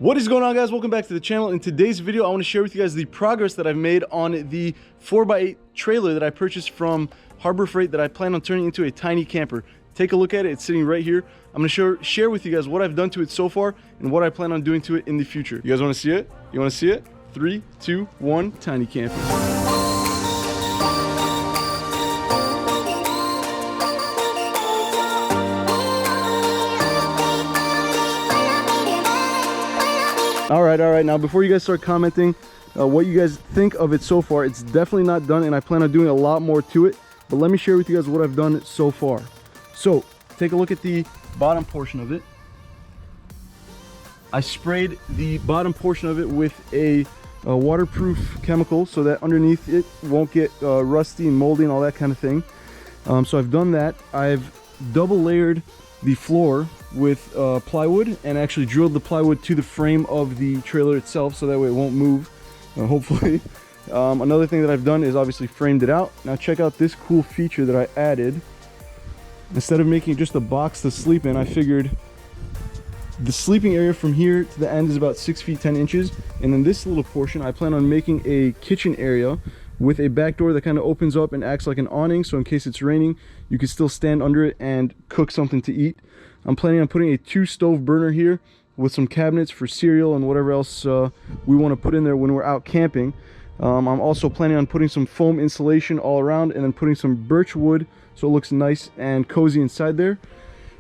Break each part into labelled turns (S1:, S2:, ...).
S1: What is going on, guys? Welcome back to the channel. In today's video, I want to share with you guys the progress that I've made on the 4x8 trailer that I purchased from Harbor Freight that I plan on turning into a tiny camper. Take a look at it. It's sitting right here. I'm going to share with you guys what I've done to it so far and what I plan on doing to it in the future. You guys want to see it? You want to see it? 3, 2, 1, tiny camping. All right. Now, before you guys start commenting what you guys think of it so far, it's definitely not done, and I plan on doing a lot more to it. But let me share with you guys what I've done so far. So, take a look at the bottom portion of it. I sprayed the bottom portion of it with a waterproof chemical so that underneath it won't get rusty and moldy and all that kind of thing. So I've done that. I've double layered the floor with plywood and actually drilled the plywood to the frame of the trailer itself so that way it won't move, hopefully. Another thing that I've done is obviously framed it out. Now check out this cool feature that I added. Instead of making just a box to sleep in, I figured the sleeping area from here to the end is about 6 feet 10 inches, and then this little portion I plan on making a kitchen area with a back door that kind of opens up and acts like an awning, so in case it's raining you can still stand under it and cook something to eat. I'm planning on putting a 2 stove burner here with some cabinets for cereal and whatever else we want to put in there when we're out camping. I'm also planning on putting some foam insulation all around and then putting some birch wood so it looks nice and cozy inside there.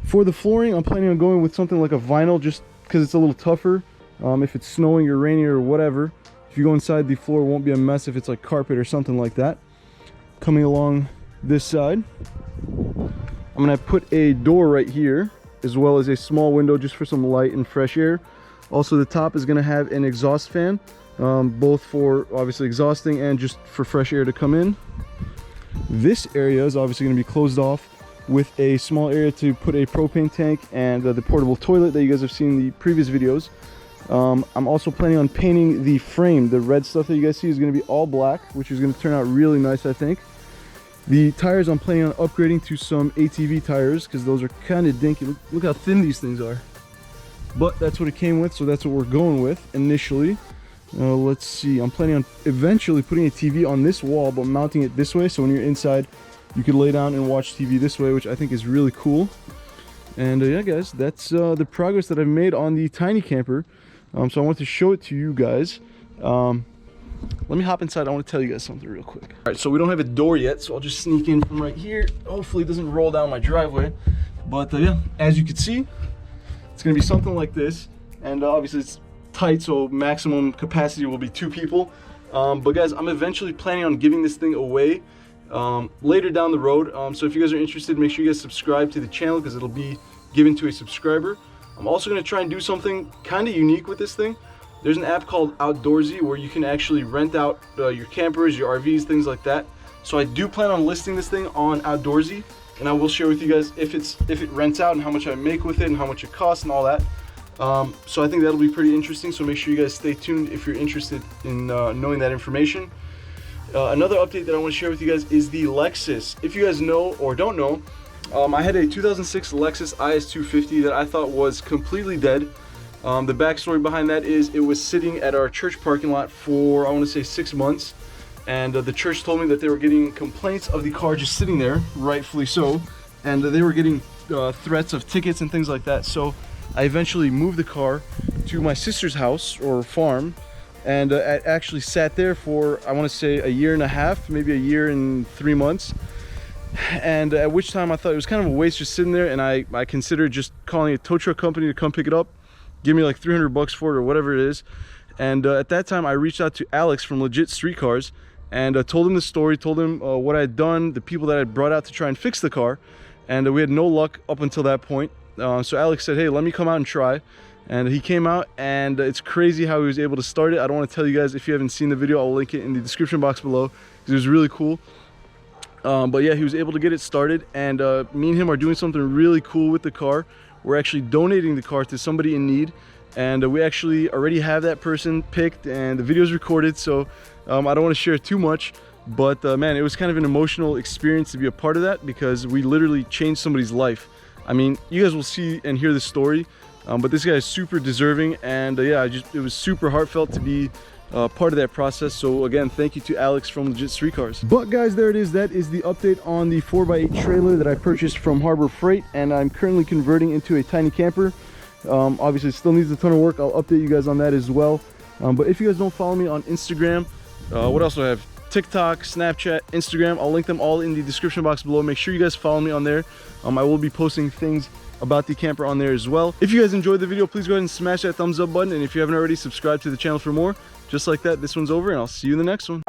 S1: For the flooring, I'm planning on going with something like a vinyl just because it's a little tougher if it's snowing or raining or whatever. If you go inside, the floor won't be a mess if it's like carpet or something like that. Coming along this side, I'm gonna put a door right here as well as a small window just for some light and fresh air. Also, the top is gonna have an exhaust fan, both for obviously exhausting and just for fresh air to come in. This area is obviously gonna be closed off with a small area to put a propane tank and the portable toilet that you guys have seen in the previous videos. I'm also planning on painting the frame. The red stuff that you guys see is going to be all black, which is going to turn out really nice, I think. The tires, I'm planning on upgrading to some ATV tires because those are kind of dinky. Look how thin these things are. But that's what it came with, so that's what we're going with initially. Let's see. I'm planning on eventually putting a TV on this wall, but mounting it this way, so when you're inside, you could lay down and watch TV this way, which I think is really cool. And yeah, guys, that's the progress that I've made on the tiny camper. So I want to show it to you guys. Let me hop inside. I want to tell you guys something real quick. All right, so we don't have a door yet, so I'll just sneak in from right here. Hopefully it doesn't roll down my driveway. But yeah, as you can see, it's going to be something like this. And obviously it's tight, so maximum capacity will be 2 people. But guys, I'm eventually planning on giving this thing away later down the road. So if you guys are interested, make sure you guys subscribe to the channel because it'll be given to a subscriber. I'm also going to try and do something kind of unique with this thing. There's an app called Outdoorsy where you can actually rent out your campers, your RVs, things like that. So I do plan on listing this thing on Outdoorsy, and I will share with you guys if it rents out and how much I make with it and how much it costs and all that. So I think that'll be pretty interesting, so make sure you guys stay tuned if you're interested in knowing that information. Another update that I want to share with you guys is the Lexus. If you guys know or don't know, I had a 2006 Lexus IS250 that I thought was completely dead. The backstory behind that is it was sitting at our church parking lot for, I want to say, 6 months. And the church told me that they were getting complaints of the car just sitting there, rightfully so. And they were getting threats of tickets and things like that. So I eventually moved the car to my sister's house or farm. And it actually sat there for, I want to say, 1.5 years, maybe 1 year and 3 months. And at which time I thought it was kind of a waste just sitting there, and I considered just calling a tow truck company to come pick it up, give me like $300 for it or whatever it is. And at that time I reached out to Alex from Legit Street Cars and told him the story, told him what I had done, the people that I had brought out to try and fix the car, and we had no luck up until that point. So Alex said, hey, let me come out and try. And he came out, and it's crazy how he was able to start it. I don't want to tell you guys. If you haven't seen the video, I'll link it in the description box below because it was really cool. But yeah, he was able to get it started, and me and him are doing something really cool with the car. We're actually donating the car to somebody in need, and we actually already have that person picked and the video is recorded, so I don't want to share too much, but man, it was kind of an emotional experience to be a part of that because we literally changed somebody's life. I mean, you guys will see and hear the story. But this guy is super deserving, and yeah, it was super heartfelt to be part of that process. So again, thank you to Alex from Legit Street Cars. But guys, there it is. That is the update on the 4x8 trailer that I purchased from Harbor Freight, and I'm currently converting into a tiny camper. Obviously, it still needs a ton of work. I'll update you guys on that as well. But if you guys don't follow me on Instagram, what else do I have? TikTok, Snapchat, Instagram. I'll link them all in the description box below. Make sure you guys follow me on there. I will be posting things about the camper on there as well. If you guys enjoyed the video, please go ahead and smash that thumbs up button. And if you haven't already, subscribe to the channel for more. Just like that, this one's over, and I'll see you in the next one.